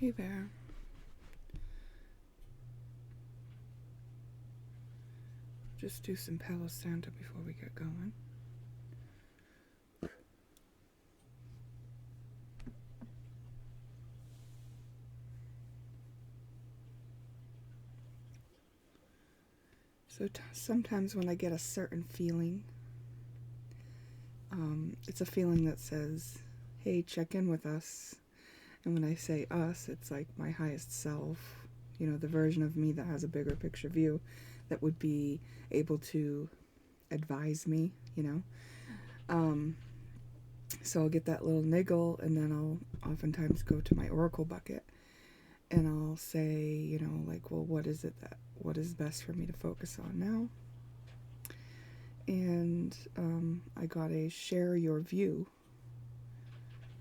Hey there. Just do some Palo Santo before we get going. So sometimes when I get a certain feeling, it's a feeling that says, hey, check in with us. And when I say us, it's like my highest self, you know, the version of me that has a bigger picture view that would be able to advise me, you know. So I'll get that little niggle, and then I'll oftentimes go to my oracle bucket and I'll say, you know, like, well, what is best for me to focus on now? And I got a share your view.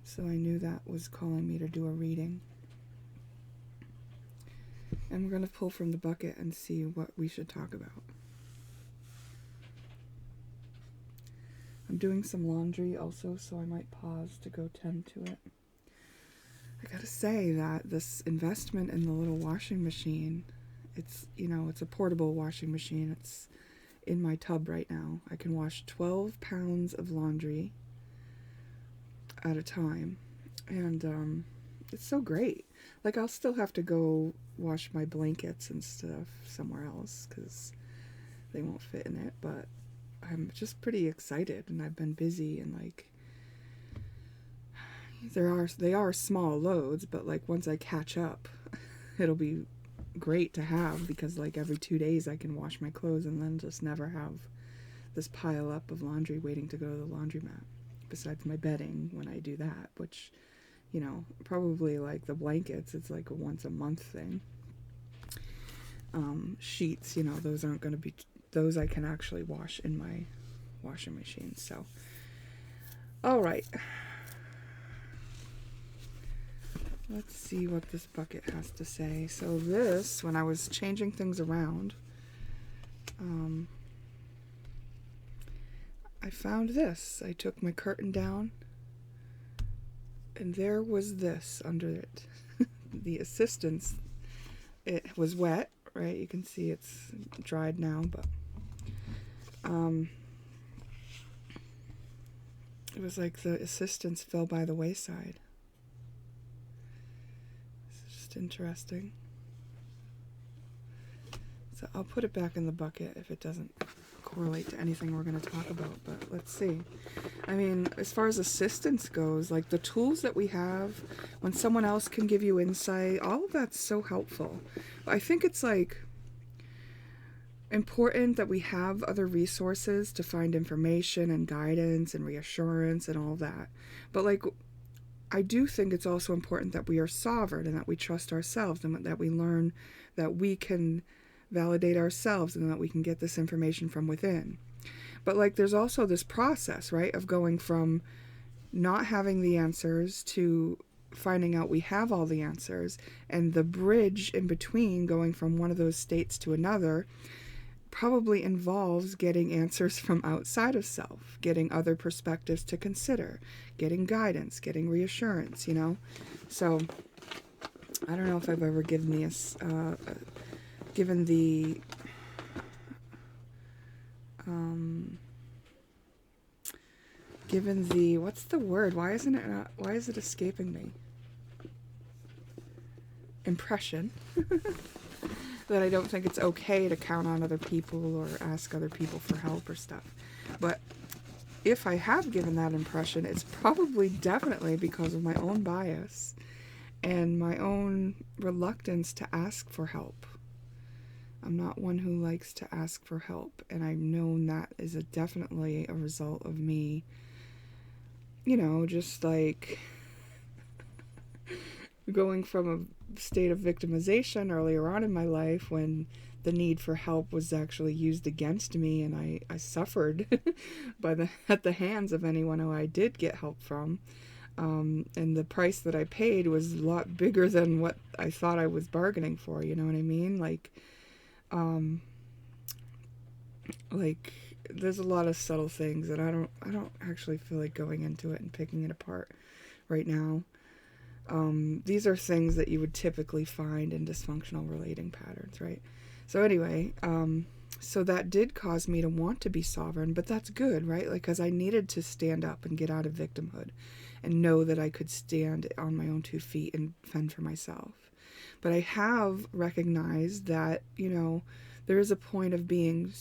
So I knew that was calling me to do a reading. And we're going to pull from the bucket and see what we should talk about. I'm doing some laundry also, so I might pause to go tend to it. I gotta say that this investment in the little washing machine, it's a portable washing machine. It's in my tub right now. I can wash 12 pounds of laundry at a time. And it's so great. Like, I'll still have to go wash my blankets and stuff somewhere else because they won't fit in it, but I'm just pretty excited, and I've been busy, and like they are small loads, but like once I catch up, it'll be great to have, because like every 2 days I can wash my clothes and then just never have this pile up of laundry waiting to go to the laundromat, besides my bedding when I do that, which, you know, probably like the blankets, it's like a once a month thing. Sheets, you know, those aren't going to be, those I can actually wash in my washing machine. So, all right. Let's see what this bucket has to say. So this, when I was changing things around, I found this. I took my curtain down, and there was this under it. The assistance, it was wet, right? You can see it's dried now, but it was like the assistance fell by the wayside. It's just interesting. So I'll put it back in the bucket if it doesn't correlate to anything we're going to talk about, but let's see. I mean, as far as assistance goes, like the tools that we have, when someone else can give you insight, all of that's so helpful. I think it's like important that we have other resources to find information and guidance and reassurance and all that. But like, I do think it's also important that we are sovereign and that we trust ourselves and that we learn that we can validate ourselves and that we can get this information from within. But like, there's also this process, right, of going from not having the answers to finding out we have all the answers, and the bridge in between, going from one of those states to another, probably involves getting answers from outside of self, getting other perspectives to consider, getting guidance, getting reassurance, you know? So I don't know if I've ever given the what's the word? Why is it escaping me? Impression that I don't think it's okay to count on other people or ask other people for help or stuff. But if I have given that impression, it's probably definitely because of my own bias and my own reluctance to ask for help. I'm not one who likes to ask for help, and I've known that is definitely a result of me, you know, just like going from a state of victimization earlier on in my life when the need for help was actually used against me, and I suffered at the hands of anyone who I did get help from. And the price that I paid was a lot bigger than what I thought I was bargaining for, you know what I mean? Like there's a lot of subtle things that I don't actually feel like going into it and picking it apart right now. These are things that you would typically find in dysfunctional relating patterns, right? So anyway, so that did cause me to want to be sovereign, but that's good, right? Like, because I needed to stand up and get out of victimhood and know that I could stand on my own 2 feet and fend for myself. But I have recognized that, there is a point of being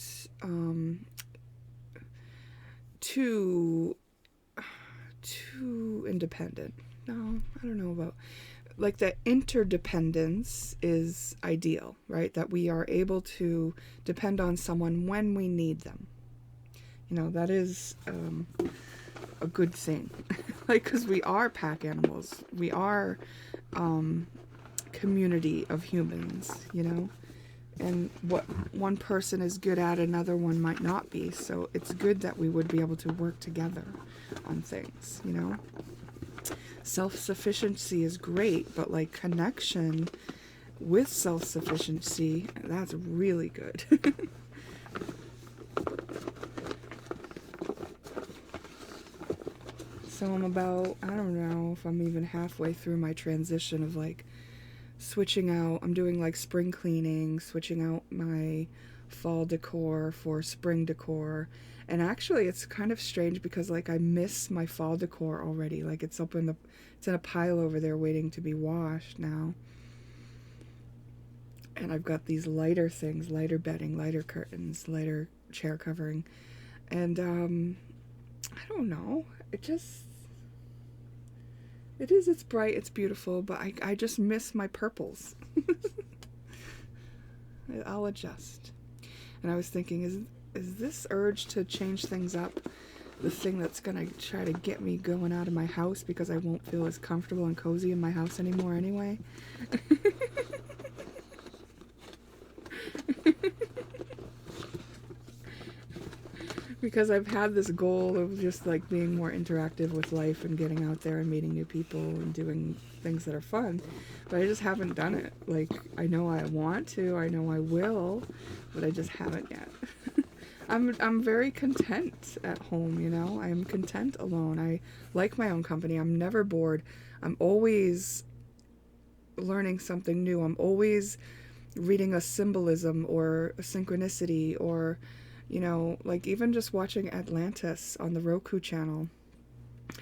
too independent. No, I don't know about, like, that interdependence is ideal, right? That we are able to depend on someone when we need them. That is a good thing. Like, because we are pack animals. We are community of humans, and what one person is good at, another one might not be. So it's good that we would be able to work together on things, Self-sufficiency is great, but like connection with self-sufficiency, that's really good. So I'm about, I don't know if I'm even halfway through my transition of like switching out. I'm doing like spring cleaning, switching out my fall decor for spring decor. And actually it's kind of strange because like I miss my fall decor already. Like it's in a pile over there waiting to be washed now. And I've got these lighter things, lighter bedding, lighter curtains, lighter chair covering. And I don't know. It's bright, it's beautiful, but I just miss my purples. I'll adjust. And I was thinking, is this urge to change things up the thing that's going to try to get me going out of my house because I won't feel as comfortable and cozy in my house anymore anyway? Because I've had this goal of just like being more interactive with life and getting out there and meeting new people and doing things that are fun, but I just haven't done it. Like, I know I want to, I know I will, but I just haven't yet. I'm very content at home, I am content alone. I like my own company. I'm never bored. I'm always learning something new. I'm always reading a symbolism or a synchronicity, or like even just watching Atlantis on the Roku channel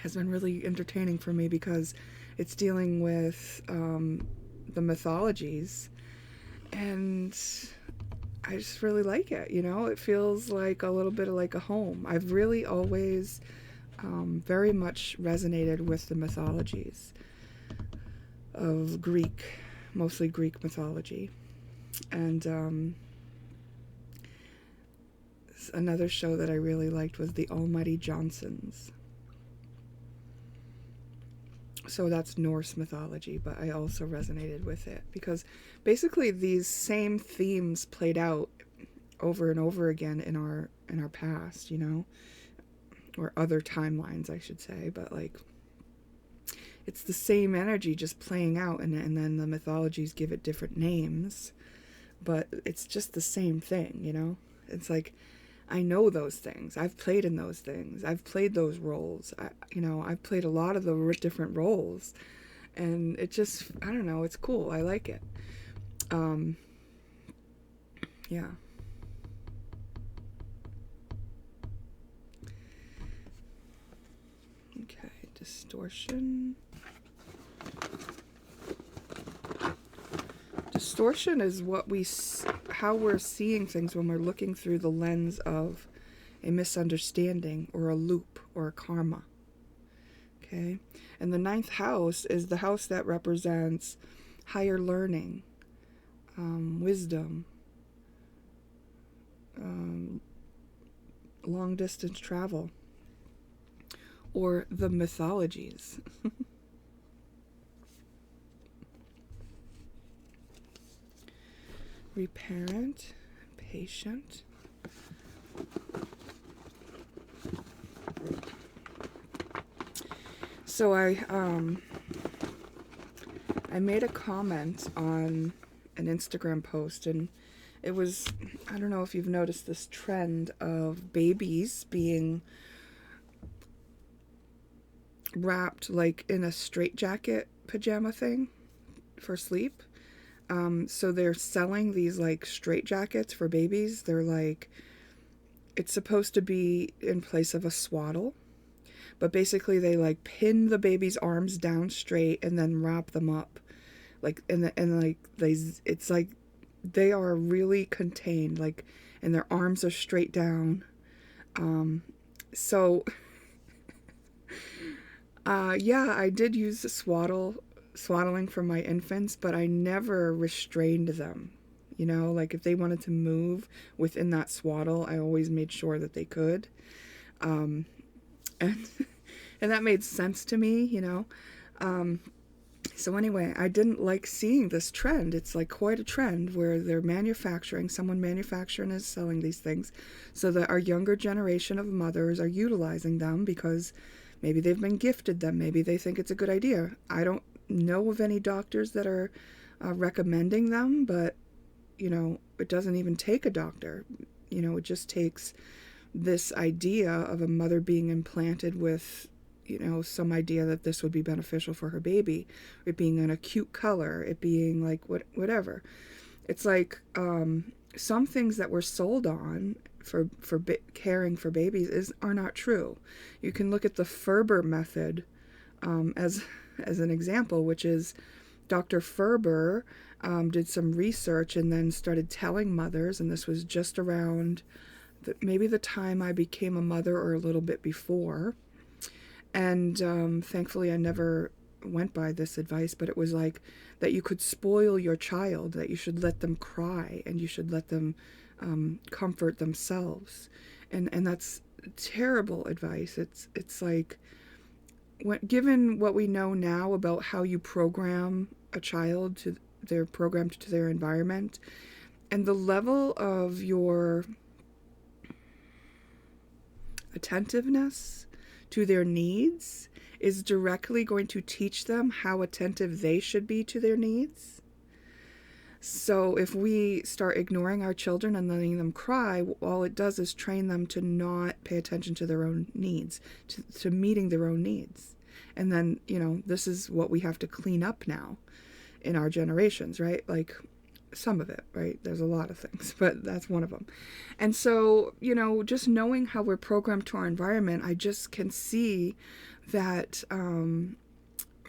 has been really entertaining for me because it's dealing with the mythologies, and I just really like it. It feels like a little bit of like a home. I've really always very much resonated with the mythologies of mostly Greek mythology. And another show that I really liked was The Almighty Johnsons. So that's Norse mythology, but I also resonated with it because basically these same themes played out over and over again in our past, or other timelines, I should say, but like it's the same energy just playing out, and then the mythologies give it different names, but it's just the same thing, It's like, I know those things. I've played in those things. I've played those roles. I've played a lot of the different roles, and it just, I don't know, it's cool. I like it. Yeah. Okay, distortion. Distortion is how we're seeing things when we're looking through the lens of a misunderstanding or a loop or a karma. Okay? And the 9th house is the house that represents higher learning, wisdom, long distance travel, or the mythologies. Reparent, patient. So I made a comment on an Instagram post, and it was, I don't know if you've noticed this trend of babies being wrapped like in a straitjacket pajama thing for sleep. So they're selling these like straight jackets for babies. They're like, it's supposed to be in place of a swaddle, but basically they like pin the baby's arms down straight and then wrap them up, like and like it's like they are really contained, like, and their arms are straight down. So yeah, I did use the swaddling for my infants, but I never restrained them. You know, like if they wanted to move within that swaddle, I always made sure that they could. And and that made sense to me, you know. So anyway, I didn't like seeing this trend. It's like quite a trend where someone manufacturing is selling these things so that our younger generation of mothers are utilizing them because maybe they've been gifted them. Maybe they think it's a good idea. I don't know of any doctors that are recommending them, but, you know, it doesn't even take a doctor. You know, it just takes this idea of a mother being implanted with, you know, some idea that this would be beneficial for her baby, it being an acute color, it being like whatever. It's like some things that we're sold on for caring for babies are not true. You can look at the Ferber method as an example, which is Dr. Ferber did some research and then started telling mothers, and this was just around maybe the time I became a mother or a little bit before. And thankfully I never went by this advice, but it was like that you could spoil your child, that you should let them cry and you should let them comfort themselves. And that's terrible advice. It's like, given what we know now about how you program a child they're programmed to their environment, and the level of your attentiveness to their needs is directly going to teach them how attentive they should be to their needs. So if we start ignoring our children and letting them cry, all it does is train them to not pay attention to their own needs, to meeting their own needs. And then, you know, this is what we have to clean up now in our generations, right? Like, some of it, right? There's a lot of things, but that's one of them. And so, you know, just knowing how we're programmed to our environment, I just can see that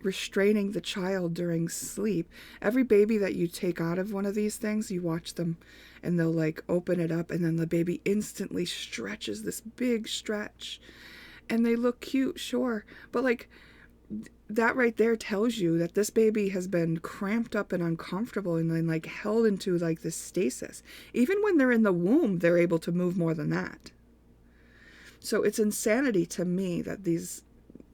restraining the child during sleep, every baby that you take out of one of these things, you watch them and they'll like open it up and then the baby instantly stretches this big stretch and they look cute, sure, but like that right there tells you that this baby has been cramped up and uncomfortable and then like held into like this stasis. Even when they're in the womb, they're able to move more than that. So it's insanity to me that these,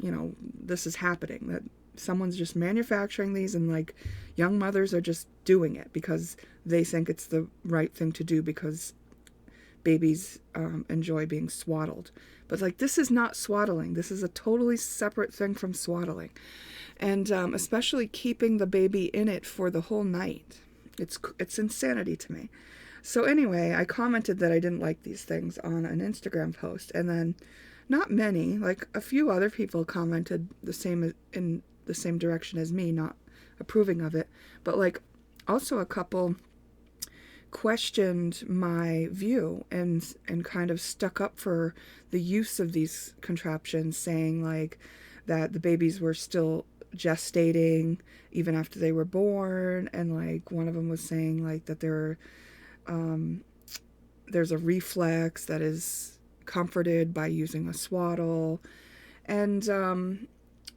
you know, this is happening, that someone's just manufacturing these and like young mothers are just doing it because they think it's the right thing to do because babies enjoy being swaddled. But like, this is not swaddling. This is a totally separate thing from swaddling. And especially keeping the baby in it for the whole night. It's insanity to me. So anyway, I commented that I didn't like these things on an Instagram post. And then not many, like a few other people commented in the same direction as me, not approving of it. But like also a couple questioned my view and kind of stuck up for the use of these contraptions, saying like that the babies were still gestating even after they were born, and like one of them was saying like that there's a reflex that is comforted by using a swaddle. And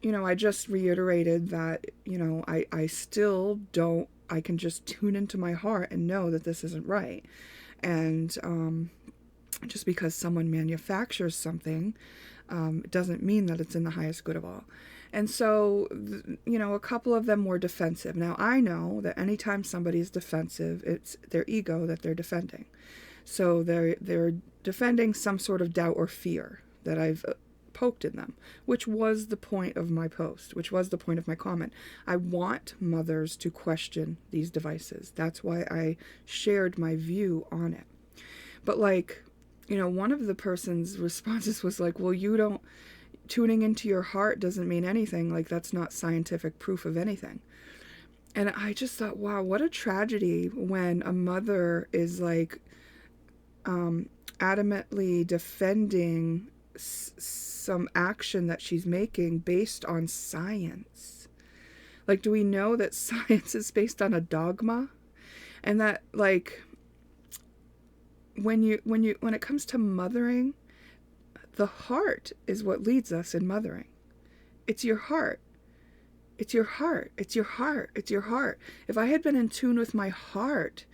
you know, I just reiterated that, you know, I still don't, I can just tune into my heart and know that this isn't right. And just because someone manufactures something, it doesn't mean that it's in the highest good of all. And so, you know, a couple of them were defensive. Now, I know that anytime somebody is defensive, it's their ego that they're defending. So they're defending some sort of doubt or fear that I've poked in them, which was the point of my post, which was the point of my comment. I want mothers to question these devices. That's why I shared my view on it. But like, you know, one of the person's responses was like, well, you don't, tuning into your heart doesn't mean anything. Like, that's not scientific proof of anything. And I just thought, wow, what a tragedy when a mother is like adamantly defending some action that she's making based on science. Like, do we know that science is based on a dogma? And that, like, when it comes to mothering, the heart is what leads us in mothering. It's your heart. It's your heart. It's your heart. It's your heart. If I had been in tune with my heart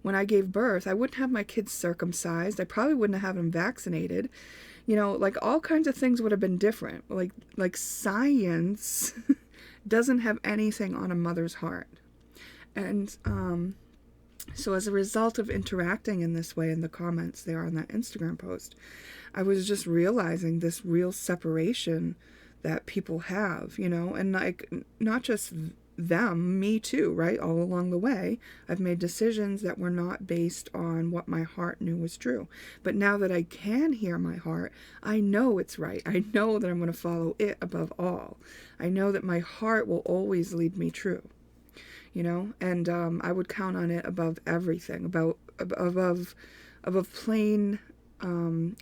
when I gave birth, I wouldn't have my kids circumcised. I probably wouldn't have them vaccinated. You know, like, all kinds of things would have been different. Like science doesn't have anything on a mother's heart. And so as a result of interacting in this way in the comments there on that Instagram post, I was just realizing this real separation that people have, you know, and like, not just them, me too, right? All along the way, I've made decisions that were not based on what my heart knew was true. But now that I can hear my heart, I know it's right. I know that I'm going to follow it above all. I know that my heart will always lead me true, you know, and I would count on it above everything, above plain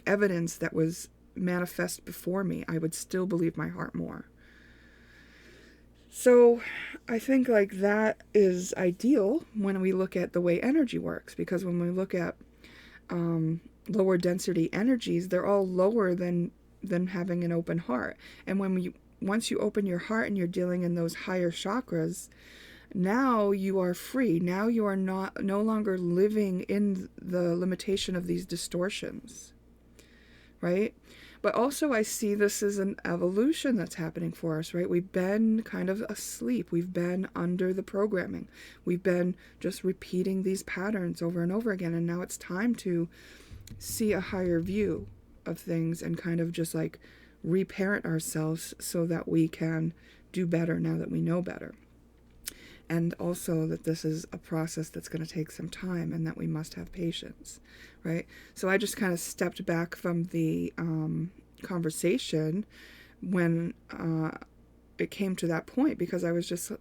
evidence that was manifest before me. I would still believe my heart more. So I think like that is ideal when we look at the way energy works, because when we look at lower density energies, they're all lower than having an open heart. And once you open your heart and you're dealing in those higher chakras, now you are free. Now you are no longer living in the limitation of these distortions, right? But also I see this as an evolution that's happening for us, right? We've been kind of asleep. We've been under the programming. We've been just repeating these patterns over and over again. And now it's time to see a higher view of things and kind of just like reparent ourselves so that we can do better now that we know better. And also that this is a process that's going to take some time and that we must have patience, right? So I just kind of stepped back from the conversation when it came to that point, because I was just,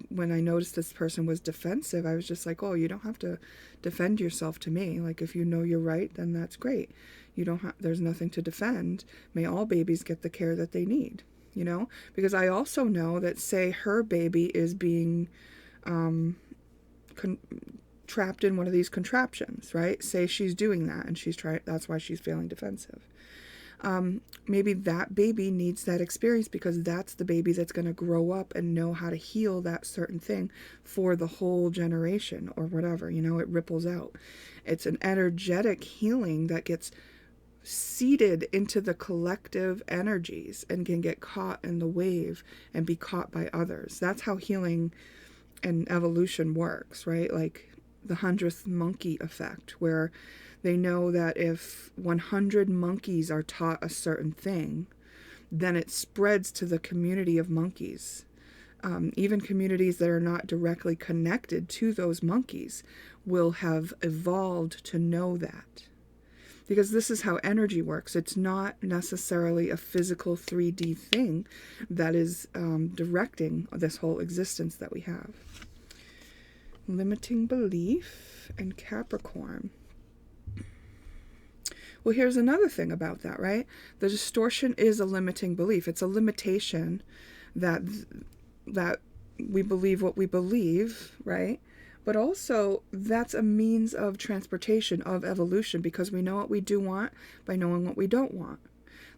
when I noticed this person was defensive, I was just like, oh, you don't have to defend yourself to me. Like, if you know you're right, then that's great. You don't have, there's nothing to defend. May all babies get the care that they need, you know? Because I also know that, say her baby is being trapped in one of these contraptions, right? Say she's doing that and she's trying, that's why she's feeling defensive. Maybe that baby needs that experience because that's the baby that's going to grow up and know how to heal that certain thing for the whole generation or whatever, you know, it ripples out. It's an energetic healing that gets seeded into the collective energies and can get caught in the wave and be caught by others. That's how healing and evolution works, right? Like the 100th monkey effect, where they know that if 100 monkeys are taught a certain thing, then it spreads to the community of monkeys. Even communities that are not directly connected to those monkeys will have evolved to know that. Because this is how energy works. It's not necessarily a physical 3D thing that is directing this whole existence that we have. Limiting belief and Capricorn. Well, here's another thing about that, right? The distortion is a limiting belief. It's a limitation that we believe what we believe, right? But also, that's a means of transportation, of evolution, because we know what we do want by knowing what we don't want.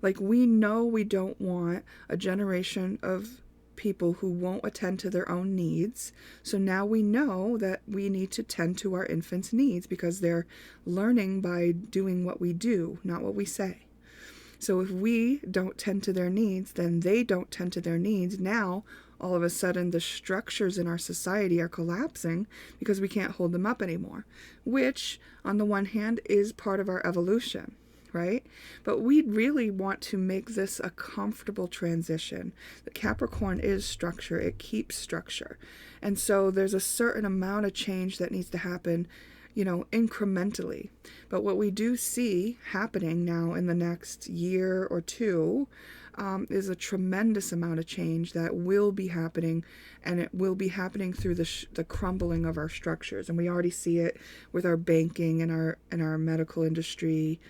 Like, we know we don't want a generation of people who won't attend to their own needs. So now we know that we need to tend to our infants' needs because they're learning by doing what we do, not what we say. So if we don't tend to their needs, then they don't tend to their needs. Now, all of a sudden, the structures in our society are collapsing because we can't hold them up anymore, which, on the one hand, is part of our evolution, right? But we really want to make this a comfortable transition. The Capricorn is structure. It keeps structure. And so there's a certain amount of change that needs to happen, you know, incrementally. But what we do see happening now in the next year or two is a tremendous amount of change that will be happening, and it will be happening through the crumbling of our structures. And we already see it with our banking and our medical industry,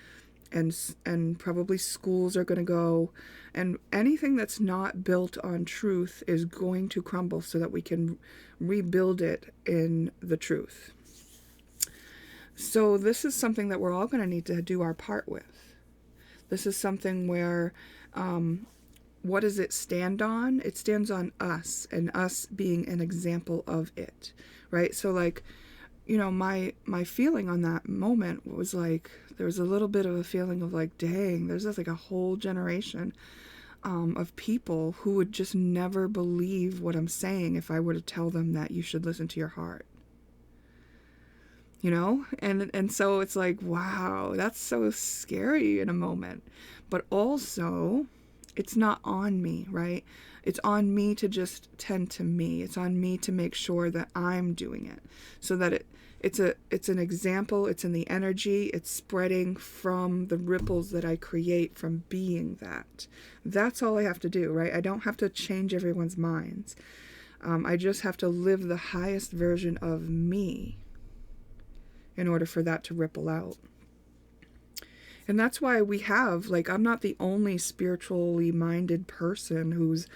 and probably schools are going to go, and anything that's not built on truth is going to crumble so that we can rebuild it in the truth. So this is something that we're all going to need to do our part with. This is something where, what does it stand on? It stands on us, and us being an example of it, right? So like, my feeling on that moment was like, there was a little bit of a feeling of like, dang, there's just like a whole generation of people who would just never believe what I'm saying if I were to tell them that you should listen to your heart. And so it's like, wow, that's so scary in a moment. But also, it's not on me, right? It's on me to just tend to me. It's on me to make sure that I'm doing it, so that it's an example. It's in the energy. It's spreading from the ripples that I create from being that. That's all I have to do, right? I don't have to change everyone's minds. I just have to live the highest version of me in order for that to ripple out. And that's why we have, like, I'm not the only spiritually minded person who's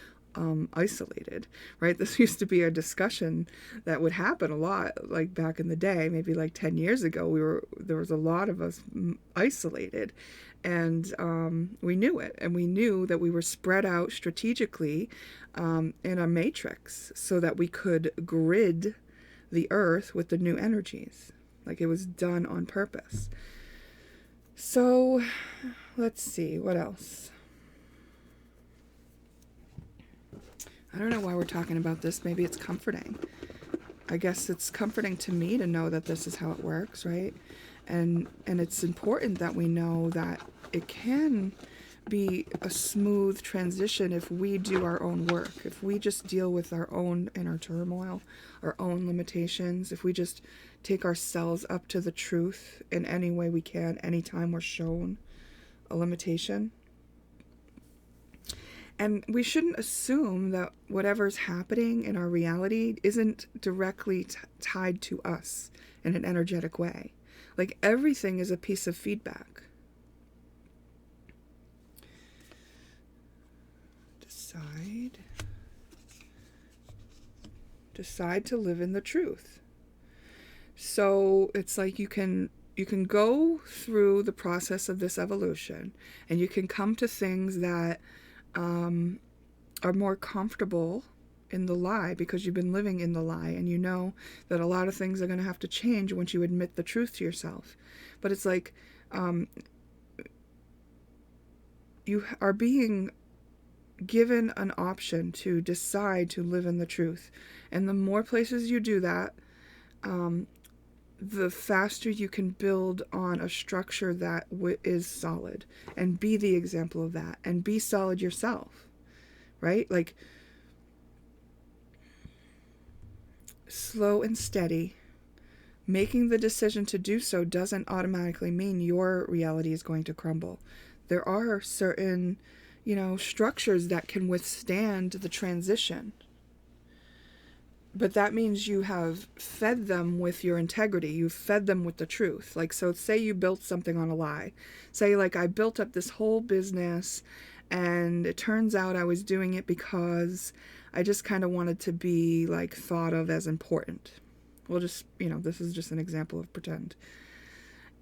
isolated, right? This used to be a discussion that would happen a lot, like back in the day, maybe like 10 years ago, there was a lot of us isolated, and we knew it, and we knew that we were spread out strategically in a matrix so that we could grid the earth with the new energies. Like, it was done on purpose. So, let's see, what else? I don't know why we're talking about this. Maybe it's comforting. I guess it's comforting to me to know that this is how it works, right? And it's important that we know that it can be a smooth transition if we do our own work, if we just deal with our own inner turmoil, our own limitations, if we just take ourselves up to the truth in any way we can, anytime we're shown a limitation. And we shouldn't assume that whatever's happening in our reality isn't directly tied to us in an energetic way. Like, everything is a piece of feedback. Decide to live in the truth. So it's like you can go through the process of this evolution, and you can come to things that are more comfortable in the lie because you've been living in the lie, and you know that a lot of things are going to have to change once you admit the truth to yourself. But it's like you are being given an option to decide to live in the truth. And the more places you do that, the faster you can build on a structure that is solid, and be the example of that, and be solid yourself, right? Like, slow and steady. Making the decision to do so doesn't automatically mean your reality is going to crumble. There are certain, structures that can withstand the transition. But that means you have fed them with your integrity. You've fed them with the truth. Like, so say you built something on a lie. Say, like, I built up this whole business, and it turns out I was doing it because I just kind of wanted to be, like, thought of as important. We'll just, this is just an example of pretend.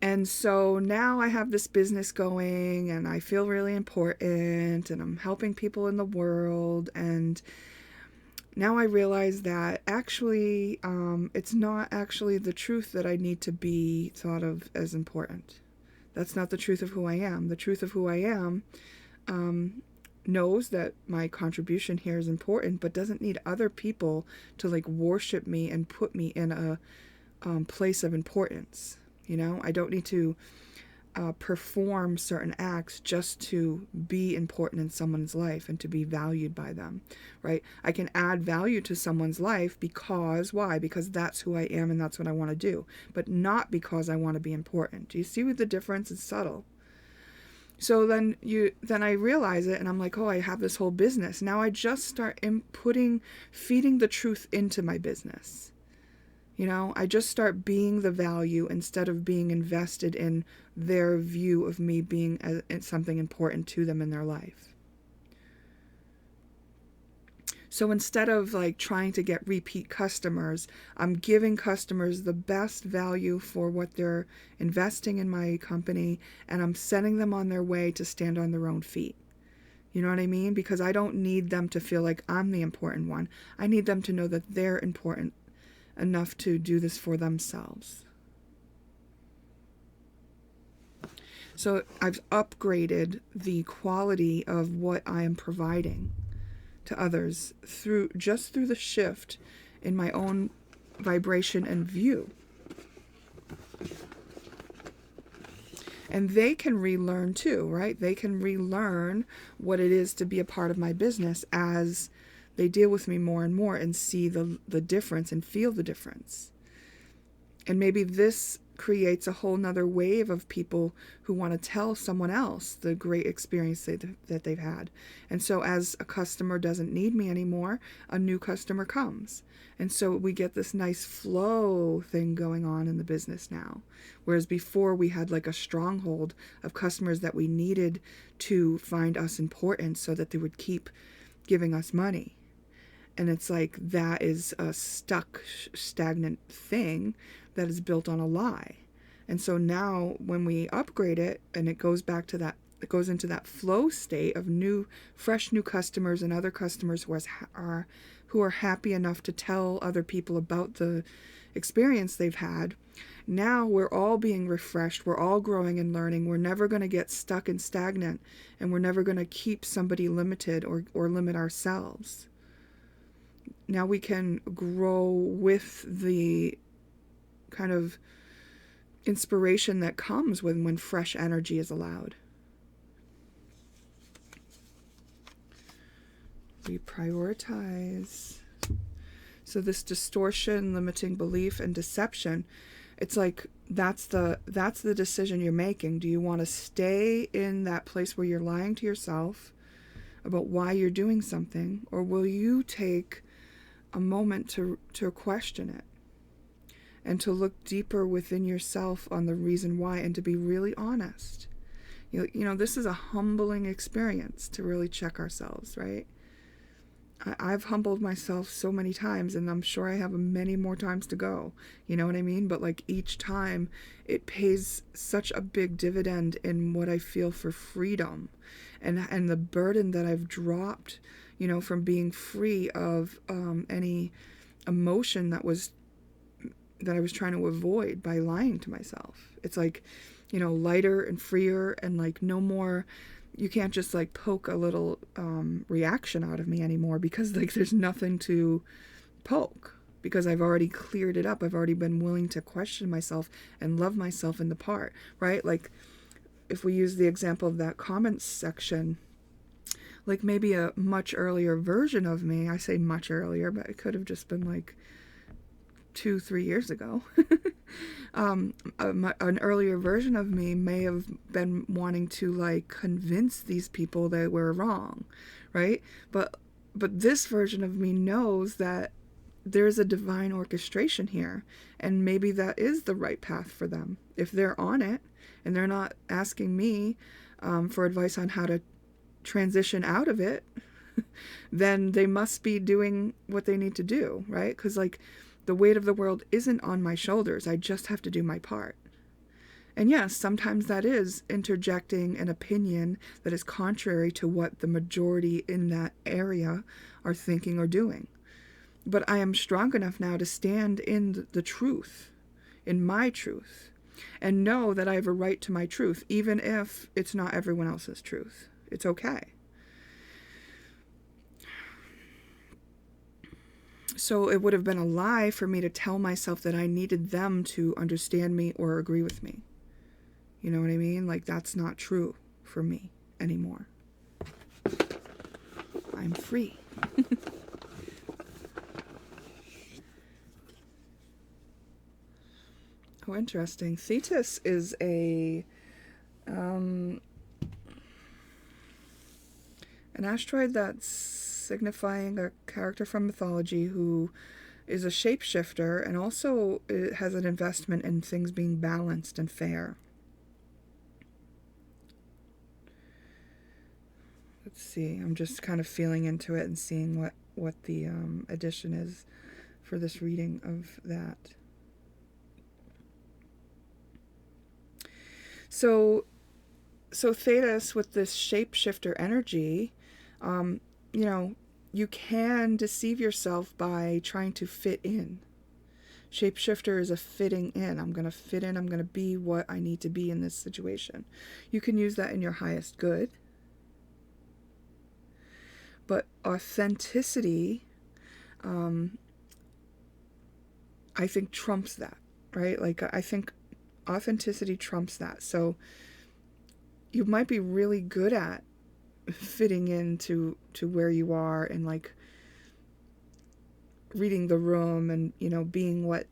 And so now I have this business going, and I feel really important, and I'm helping people in the world, and now I realize that actually it's not actually the truth that I need to be thought of as important. That's not the truth of who I am. The truth of who I am knows that my contribution here is important, but doesn't need other people to, like, worship me and put me in a place of importance. I don't need to perform certain acts just to be important in someone's life and to be valued by them, right? I can add value to someone's life because, why? Because that's who I am and that's what I want to do, but not because I want to be important. Do you see what the difference is? Subtle. So then I realize it, and I'm like, oh, I have this whole business. Now I just start feeding the truth into my business. I just start being the value instead of being invested in their view of me being something important to them in their life. So instead of like trying to get repeat customers, I'm giving customers the best value for what they're investing in my company, and I'm sending them on their way to stand on their own feet. You know what I mean? Because I don't need them to feel like I'm the important one. I need them to know that they're important enough to do this for themselves. So I've upgraded the quality of what I am providing to others through the shift in my own vibration and view. And they can relearn too, right? They can relearn what it is to be a part of my business as they deal with me more and more and see the difference and feel the difference. And maybe this creates a whole nother wave of people who want to tell someone else the great experience that they've had. And so as a customer doesn't need me anymore, a new customer comes. And so we get this nice flow thing going on in the business now. Whereas before we had like a stronghold of customers that we needed to find us important so that they would keep giving us money. And it's like that is a stuck, stagnant thing that is built on a lie. And so now when we upgrade it and it goes back to that, it goes into that flow state of fresh new customers and other customers who are happy enough to tell other people about the experience they've had. Now we're all being refreshed. We're all growing and learning. We're never going to get stuck and stagnant, and we're never going to keep somebody limited or limit ourselves. Now we can grow with the kind of inspiration that comes when fresh energy is allowed. We prioritize. So this distortion, limiting belief, and deception, it's like that's the decision you're making. Do you want to stay in that place where you're lying to yourself about why you're doing something, or will you take a moment to question it and to look deeper within yourself on the reason why, and to be really honest? You know, this is a humbling experience to really check ourselves, right? I've humbled myself so many times, and I'm sure I have many more times to go. You know what I mean? But like each time, it pays such a big dividend in what I feel for freedom, and the burden that I've dropped, you know, from being free of any emotion that I was trying to avoid by lying to myself. It's like, you know, lighter and freer, and like no more. You can't just like poke a little reaction out of me anymore, because like there's nothing to poke, because I've already cleared it up. I've already been willing to question myself and love myself in the part, right? Like if we use the example of that comments section, like maybe a much earlier version of me, I say much earlier, but it could have just been like 2-3 years ago. An earlier version of me may have been wanting to like convince these people that we're wrong, right? But this version of me knows that there's a divine orchestration here, and maybe that is the right path for them. If they're on it and they're not asking me for advice on how to transition out of it, then they must be doing what they need to do, right? Because like the weight of the world isn't on my shoulders. I just have to do my part. And yes, sometimes that is interjecting an opinion that is contrary to what the majority in that area are thinking or doing. But I am strong enough now to stand in the truth, in my truth, and know that I have a right to my truth, even if it's not everyone else's truth. It's okay. So it would have been a lie for me to tell myself that I needed them to understand me or agree with me. You know what I mean? Like that's not true for me anymore. I'm free. Oh, interesting. Thetis is a An asteroid that's signifying a character from mythology who is a shapeshifter and also it has an investment in things being balanced and fair. Let's see, I'm just kind of feeling into it and seeing what the addition is for this reading of that. So Thetis, with this shapeshifter energy, you can deceive yourself by trying to fit in. Shapeshifter is a fitting in. I'm going to fit in. I'm going to be what I need to be in this situation. You can use that in your highest good. But authenticity, I think, trumps that, right? Like, I think authenticity trumps that. So you might be really good at fitting into where you are and like reading the room and being what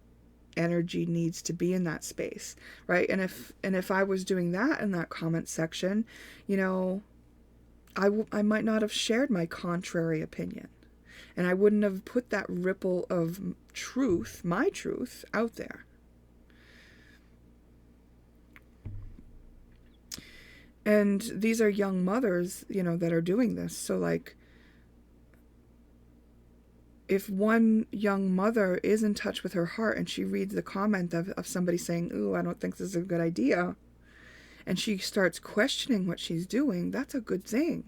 energy needs to be in that space, right? And if I was doing that in that comment section, I might not have shared my contrary opinion, and I wouldn't have put that ripple of truth, my truth, out there. And these are young mothers, that are doing this. So like, if one young mother is in touch with her heart and she reads the comment of somebody saying, "Ooh, I don't think this is a good idea," and she starts questioning what she's doing, that's a good thing.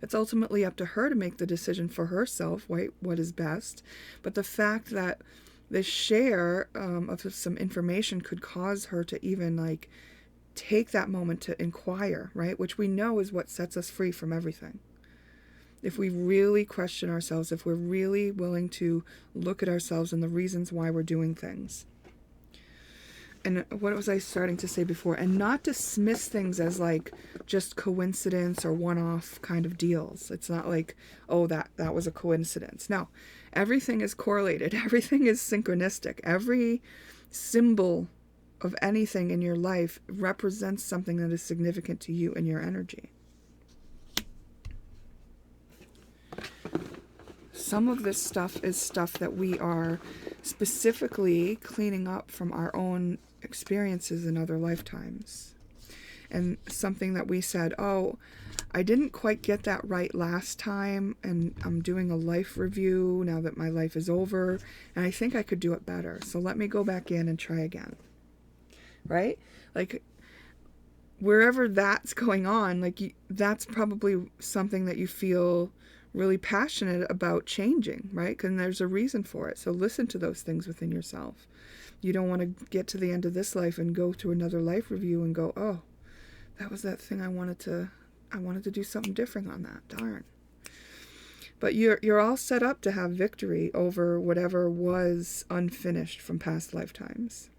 It's ultimately up to her to make the decision for herself, what is best. But the fact that this share of some information could cause her to even like take that moment to inquire, right? Which we know is what sets us free from everything. If we really question ourselves, if we're really willing to look at ourselves and the reasons why we're doing things. And what was I starting to say before? And not dismiss things as like just coincidence or one-off kind of deals. It's not like, oh, that was a coincidence. No, everything is correlated. Everything is synchronistic. Every symbol of anything in your life represents something that is significant to you and your energy. Some of this stuff is stuff that we are specifically cleaning up from our own experiences in other lifetimes. And something that we said, oh, I didn't quite get that right last time, and I'm doing a life review now that my life is over, and I think I could do it better. So let me go back in and try again. Right? Like, wherever that's going on, like, that's probably something that you feel really passionate about changing, right? Because there's a reason for it. So listen to those things within yourself. You don't want to get to the end of this life and go to another life review and go, oh, that was that thing I wanted to do something different on that. Darn. But you're all set up to have victory over whatever was unfinished from past lifetimes.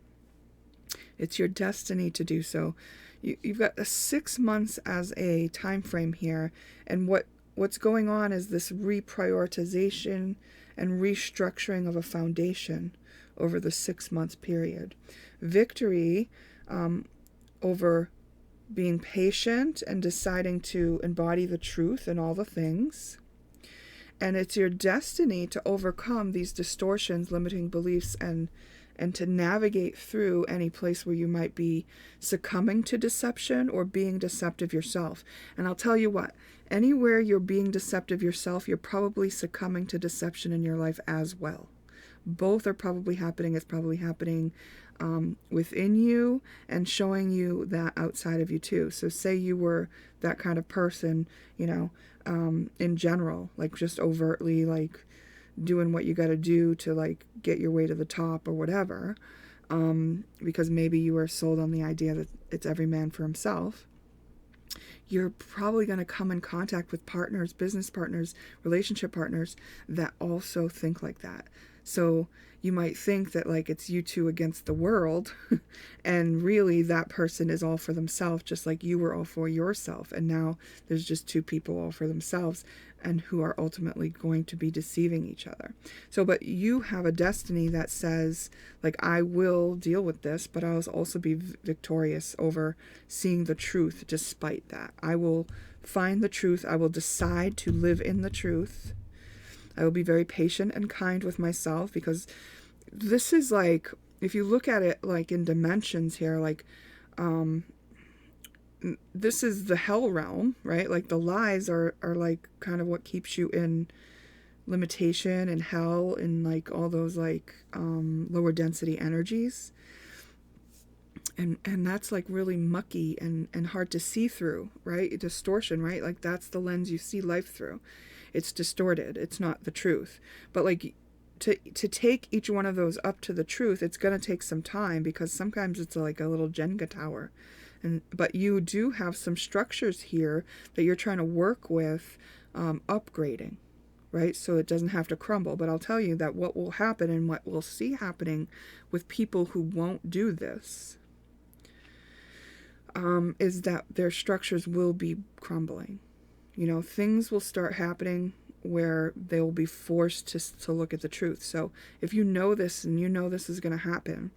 It's your destiny to do so. You've got 6 months as a time frame here, and what's going on is this reprioritization and restructuring of a foundation over the 6 month period. Victory over being patient and deciding to embody the truth in all the things. And it's your destiny to overcome these distortions, limiting beliefs, and to navigate through any place where you might be succumbing to deception or being deceptive yourself. And I'll tell you what, anywhere you're being deceptive yourself, you're probably succumbing to deception in your life as well. Both are probably happening. It's probably happening within you and showing you that outside of you too. So say you were that kind of person, in general, like just overtly like doing what you got to do to like get your way to the top or whatever, because maybe you were sold on the idea that it's every man for himself. You're probably going to come in contact with partners, business partners, relationship partners that also think like that. So you might think that like it's you two against the world, and really that person is all for themselves, just like you were all for yourself. And now there's just two people all for themselves and who are ultimately going to be deceiving each other. So, but you have a destiny that says, like, I will deal with this, but I'll also be victorious over seeing the truth despite that. I will find the truth. I will decide to live in the truth. I will be very patient and kind with myself, because this is like, if you look at it like in dimensions here, like this is the hell realm, right? Like the lies are like kind of what keeps you in limitation and hell and like all those like lower density energies. And that's like really mucky and hard to see through, right? Distortion, right? Like that's the lens you see life through. It's distorted. It's not the truth. But like to take each one of those up to the truth, it's going to take some time, because sometimes it's like a little Jenga tower. But you do have some structures here that you're trying to work with upgrading, right? So it doesn't have to crumble. But I'll tell you that what will happen and what we'll see happening with people who won't do this is that their structures will be crumbling. You know, things will start happening where they will be forced to look at the truth. So if you know this and you know this is going to happen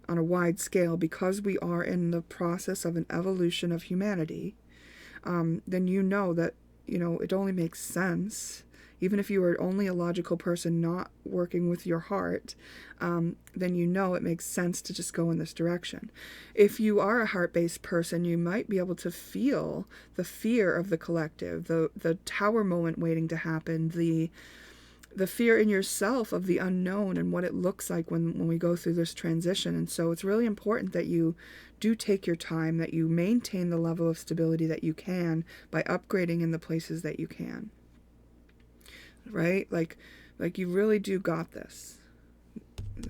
on a wide scale, because we are in the process of an evolution of humanity, then you know that, you know, it only makes sense. Even if you are only a logical person not working with your heart, then you know it makes sense to just go in this direction. If you are a heart-based person, you might be able to feel the fear of the collective, the tower moment waiting to happen, the fear in yourself of the unknown and what it looks like when we go through this transition. And so it's really important that you do take your time, that you maintain the level of stability that you can by upgrading in the places that you can. Right? Like you really do got this.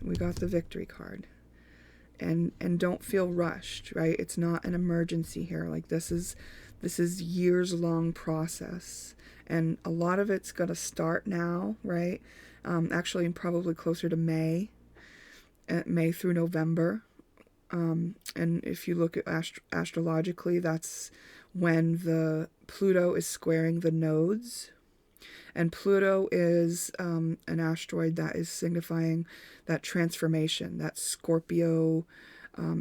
We got the victory card. And don't feel rushed, right? It's not an emergency here. Like this is years long process. And a lot of it's going to start now, right? Actually, probably closer to May through November. And if you look at astrologically, that's when the Pluto is squaring the nodes. And Pluto is an asteroid that is signifying that transformation, that Scorpio,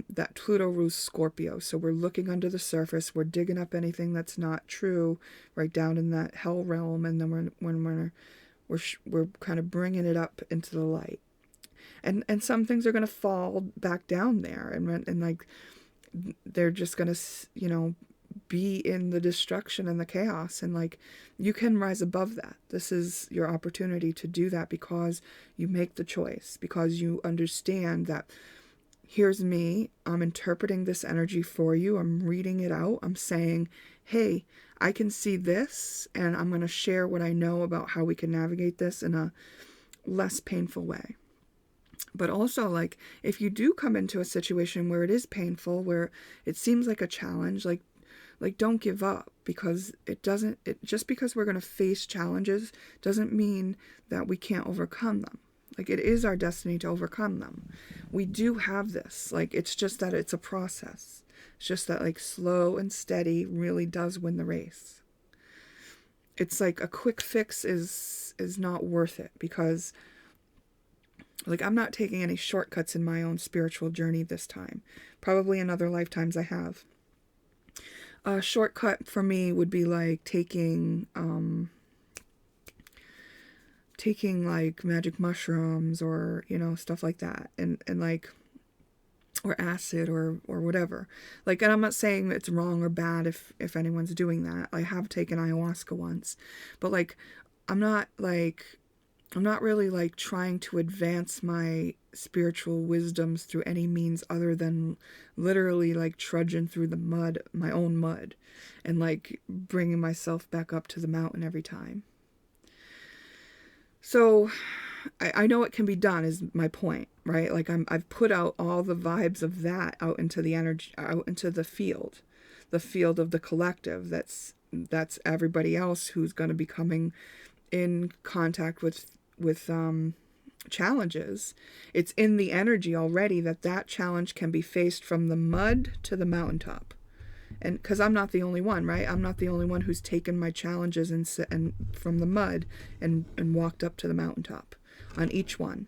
that Pluto rules Scorpio. So we're looking under the surface. We're digging up anything that's not true, right down in that hell realm. And then we're kind of bringing it up into the light. And some things are going to fall back down there. And like, they're just going to, you know, be in the destruction and the chaos, and like you can rise above that. This is your opportunity to do that, because you make the choice, because you understand that here's me, I'm interpreting this energy for you, I'm reading it out, I'm saying, hey, I can see this, and I'm going to share what I know about how we can navigate this in a less painful way. But also, like, if you do come into a situation where it is painful, where it seems like a challenge, like don't give up, because just because we're going to face challenges doesn't mean that we can't overcome them. Like, it is our destiny to overcome them. We do have this. Like, it's just that it's a process. It's just that, like, slow and steady really does win the race. It's like a quick fix is not worth it, because like, I'm not taking any shortcuts in my own spiritual journey this time. Probably in other lifetimes I have. A shortcut for me would be like taking like magic mushrooms, or, you know, stuff like that, and like, or acid or whatever. Like, and I'm not saying it's wrong or bad if anyone's doing that. I have taken ayahuasca once, but like, I'm not really like trying to advance my spiritual wisdoms through any means other than literally like trudging through the mud, my own mud, and like bringing myself back up to the mountain every time. So I know it can be done, is my point, right? Like, I've put out all the vibes of that out into the energy, out into the field of the collective. That's everybody else who's going to be coming in contact with challenges. It's in the energy already that challenge can be faced from the mud to the mountaintop. And because I'm not the only one, right? I'm not the only one who's taken my challenges and from the mud and walked up to the mountaintop on each one.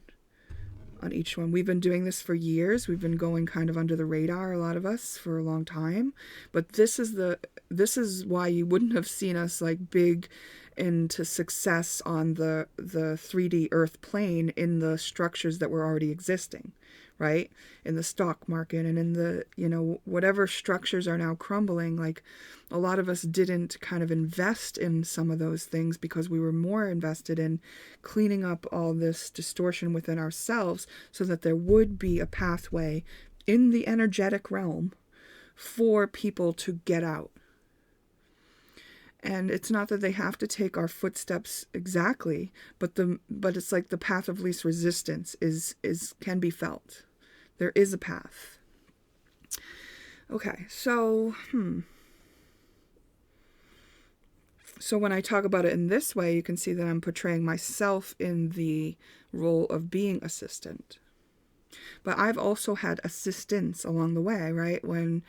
on each one. We've been doing this for years. We've been going kind of under the radar, a lot of us, for a long time. But this is why you wouldn't have seen us like big into success on the 3D Earth plane in the structures that were already existing, right? In the stock market and in the, whatever structures are now crumbling. Like, a lot of us didn't kind of invest in some of those things because we were more invested in cleaning up all this distortion within ourselves so that there would be a pathway in the energetic realm for people to get out. And it's not that they have to take our footsteps exactly, but it's like the path of least resistance can be felt. There is a path. Okay, so So when I talk about it in this way, you can see that I'm portraying myself in the role of being assistant. But I've also had assistance along the way, right? When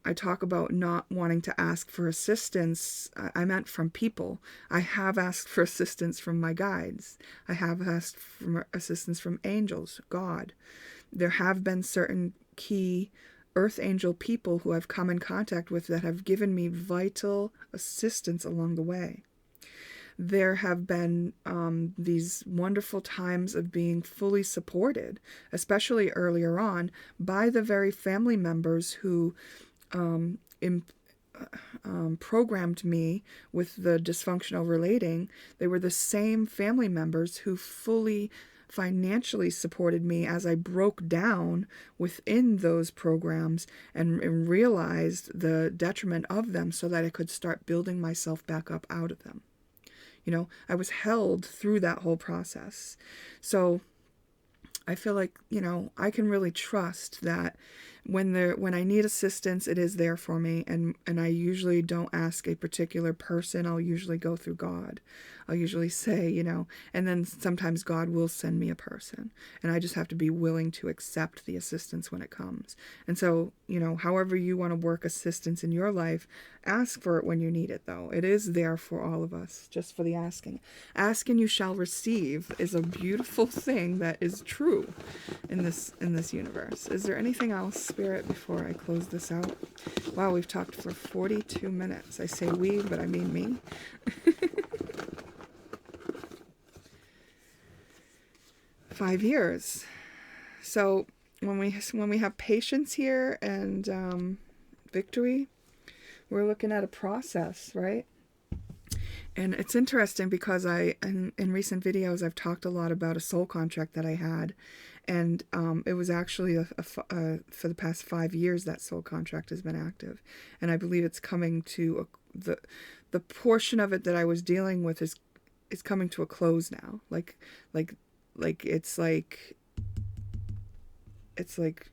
I talk about not wanting to ask for assistance, I meant from people. I have asked for assistance from my guides. I have asked for assistance from angels, God. There have been certain key earth angel people who I've come in contact with that have given me vital assistance along the way. There have been these wonderful times of being fully supported, especially earlier on, by the very family members who programmed me with the dysfunctional relating. They were the same family members who fully financially supported me as I broke down within those programs and realized the detriment of them so that I could start building myself back up out of them. I was held through that whole process. So I feel like, I can really trust that when I need assistance, it is there for me. And I usually don't ask a particular person. I'll usually go through God. I'll usually say, and then sometimes God will send me a person. And I just have to be willing to accept the assistance when it comes. And so, however you want to work assistance in your life, ask for it when you need it, though. It is there for all of us, just for the asking. Ask and you shall receive is a beautiful thing that is true in this universe. Is there anything else, Spirit, before I close this out? Wow, we've talked for 42 minutes. I say we, but I mean me. 5 years. So when we have patience here and victory, we're looking at a process, right? And it's interesting because in recent videos, I've talked a lot about a soul contract that I had. And it was actually for the past 5 years that soul contract has been active. And I believe it's coming to the portion of it that I was dealing with is coming to a close now. It's like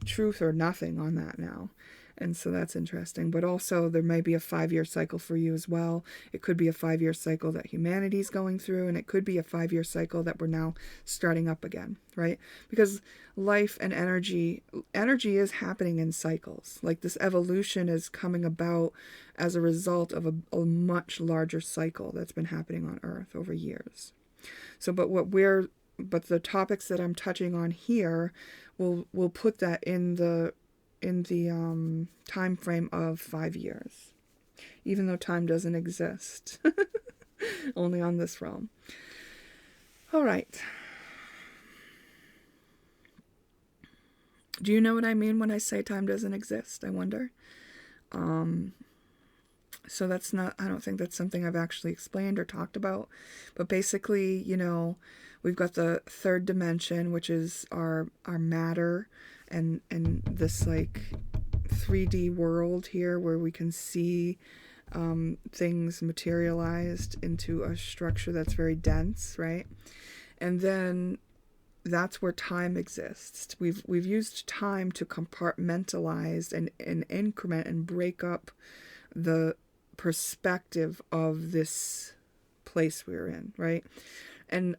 truth or nothing on that now. And so that's interesting. But also there may be a 5-year cycle for you as well. It could be a 5-year cycle that humanity's going through, and it could be a 5-year cycle that we're now starting up again, right? Because life and energy is happening in cycles. Like, this evolution is coming about as a result of a much larger cycle that's been happening on Earth over years. So, but the topics that I'm touching on here will put that in the time frame of 5 years, even though time doesn't exist, only on this realm. All right. Do you know what I mean when I say time doesn't exist? I wonder. So that's not, I don't think that's something I've actually explained or talked about, but basically, we've got the third dimension, which is our matter and this like 3D world here where we can see things materialized into a structure that's very dense, right? And then that's where time exists. We've used time to compartmentalize and increment and break up the perspective of this place we're in, right? And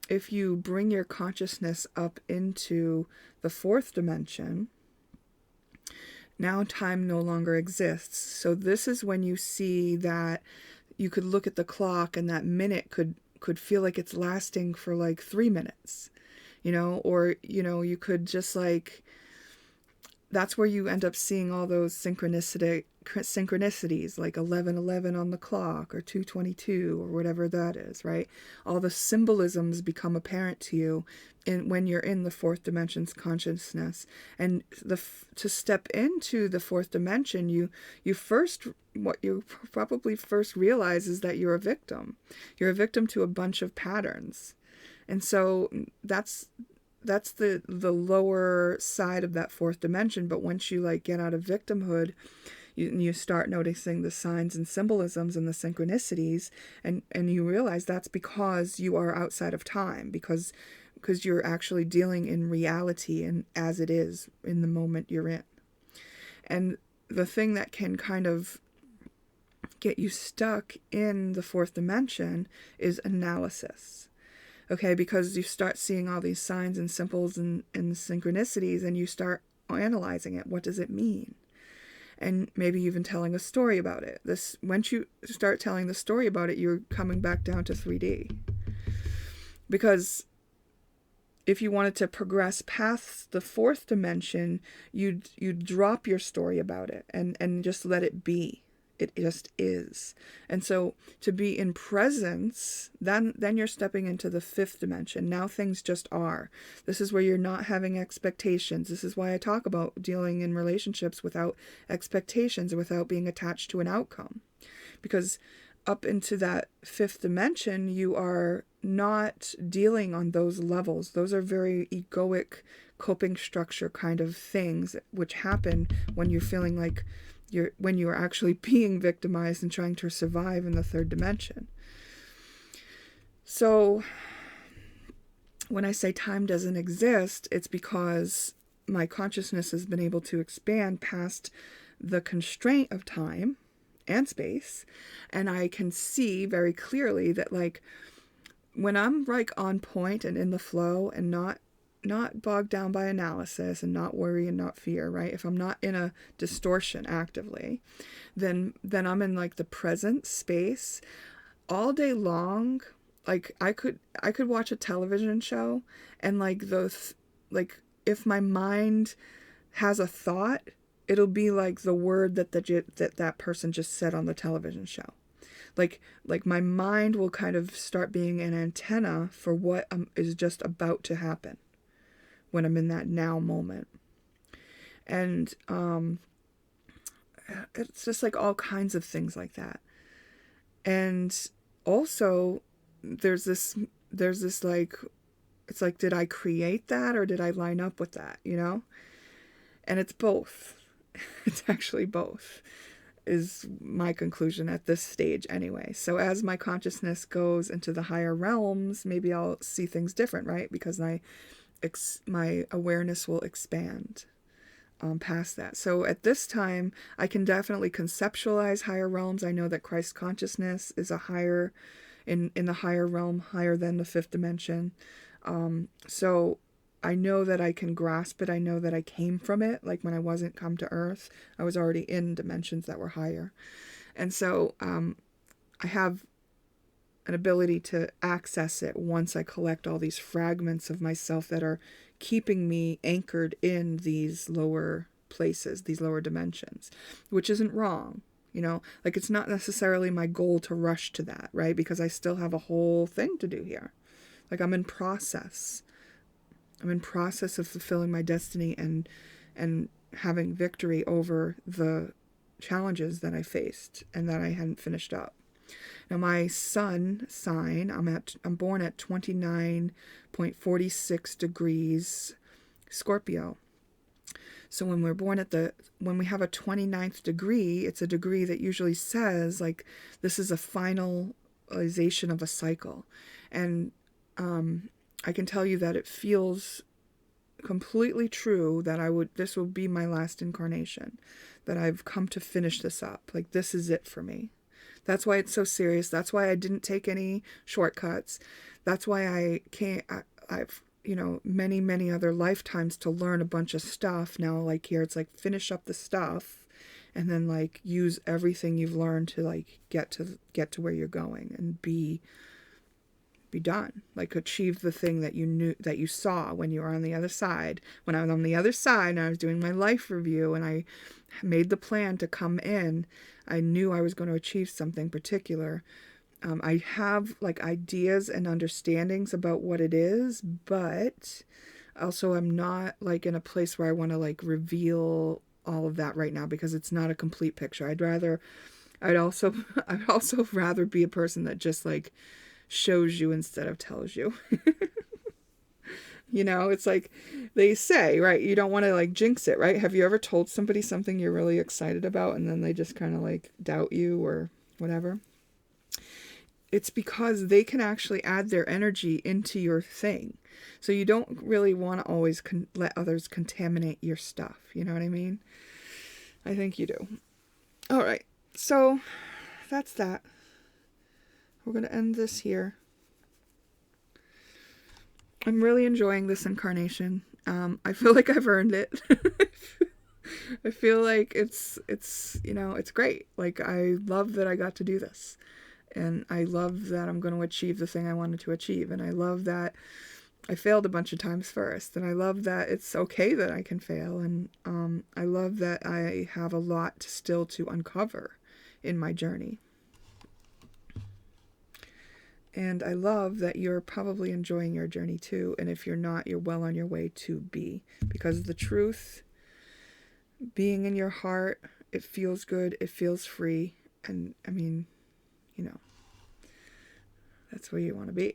if you bring your consciousness up into the fourth dimension, now time no longer exists. So this is when you see that you could look at the clock and that minute could feel like it's lasting for like 3 minutes. or, you could just like, that's where you end up seeing all those synchronicities, like 11:11 on the clock, or 2:22, or whatever that is, right? All the symbolisms become apparent to you when you're in the fourth dimension's consciousness. And to step into the fourth dimension, what you probably first realize is that you're a victim. You're a victim to a bunch of patterns. And so that's the lower side of that fourth dimension. But once you like get out of victimhood, you start noticing the signs and symbolisms and the synchronicities, and you realize that's because you are outside of time, because you're actually dealing in reality and as it is in the moment you're in. And the thing that can kind of get you stuck in the fourth dimension is analysis. Okay, because you start seeing all these signs and symbols and synchronicities, and you start analyzing it. What does it mean? And maybe even telling a story about it. Once you start telling the story about it, you're coming back down to 3D. Because if you wanted to progress past the fourth dimension, you'd drop your story about it and just let it be. It just is. And so to be in presence, then you're stepping into the fifth dimension. Now things just are. This is where you're not having expectations. This is why I talk about dealing in relationships without expectations, without being attached to an outcome. Because up into that fifth dimension, you are not dealing on those levels. Those are very egoic coping structure kind of things which happen when you're feeling like when you are actually being victimized and trying to survive in the third dimension. So when I say time doesn't exist, it's because my consciousness has been able to expand past the constraint of time and space, and I can see very clearly that like when I'm like on point and in the flow and not bogged down by analysis and not worry and not fear, right? If I'm not in a distortion actively, then I'm in like the present space all day long. Like I could watch a television show and like if my mind has a thought, it'll be like the word that person just said on the television show. Like my mind will kind of start being an antenna for what is just about to happen when I'm in that now moment. And it's just like all kinds of things like that. And also there's this like, it's like, did I create that or did I line up with that, And it's both. It's actually both, is my conclusion at this stage anyway. So as my consciousness goes into the higher realms, maybe I'll see things different, right? Because my awareness will expand past that. So at this time, I can definitely conceptualize higher realms. I know that Christ consciousness is a higher, in the higher realm, higher than the fifth dimension. So I know that I can grasp it. I know that I came from it. Like when I wasn't come to Earth, I was already in dimensions that were higher. And so I have an ability to access it once I collect all these fragments of myself that are keeping me anchored in these lower places, these lower dimensions, which isn't wrong. Like it's not necessarily my goal to rush to that, right? Because I still have a whole thing to do here. Like I'm in process. I'm in process of fulfilling my destiny and having victory over the challenges that I faced and that I hadn't finished up. Now my sun sign, I'm born at 29.46 degrees Scorpio. So when we're born when we have a 29th degree, it's a degree that usually says like this is a finalization of a cycle. And I can tell you that it feels completely true that this will be my last incarnation, that I've come to finish this up. Like this is it for me. That's why it's so serious. That's why I didn't take any shortcuts. That's why I've many, many other lifetimes to learn a bunch of stuff. Now, like here, it's like finish up the stuff and then like use everything you've learned to like get to where you're going and be be done. Like achieve the thing that you knew, that you saw when you were on the other side. When I was on the other side and I was doing my life review and I made the plan to come in, I knew I was going to achieve something particular. I have like ideas and understandings about what it is, but also I'm not like in a place where I want to like reveal all of that right now because it's not a complete picture. I'd also rather be a person that just like shows you instead of tells you. You know, it's like they say, right? You don't want to like jinx it, right? Have you ever told somebody something you're really excited about and then they just kind of like doubt you or whatever? It's because they can actually add their energy into your thing. So you don't really want to always let others contaminate your stuff. You know what I mean? I think you do. All right. So that's that. We're going to end this here. I'm really enjoying this incarnation. I feel like I've earned it. I feel like it's it's great. Like I love that I got to do this. And I love that I'm going to achieve the thing I wanted to achieve. And I love that I failed a bunch of times first. And I love that it's okay that I can fail. And I love that I have a lot still to uncover in my journey. And I love that you're probably enjoying your journey too. And if you're not, you're well on your way to be. Because the truth, being in your heart, it feels good. It feels free. And I mean, that's where you want to be.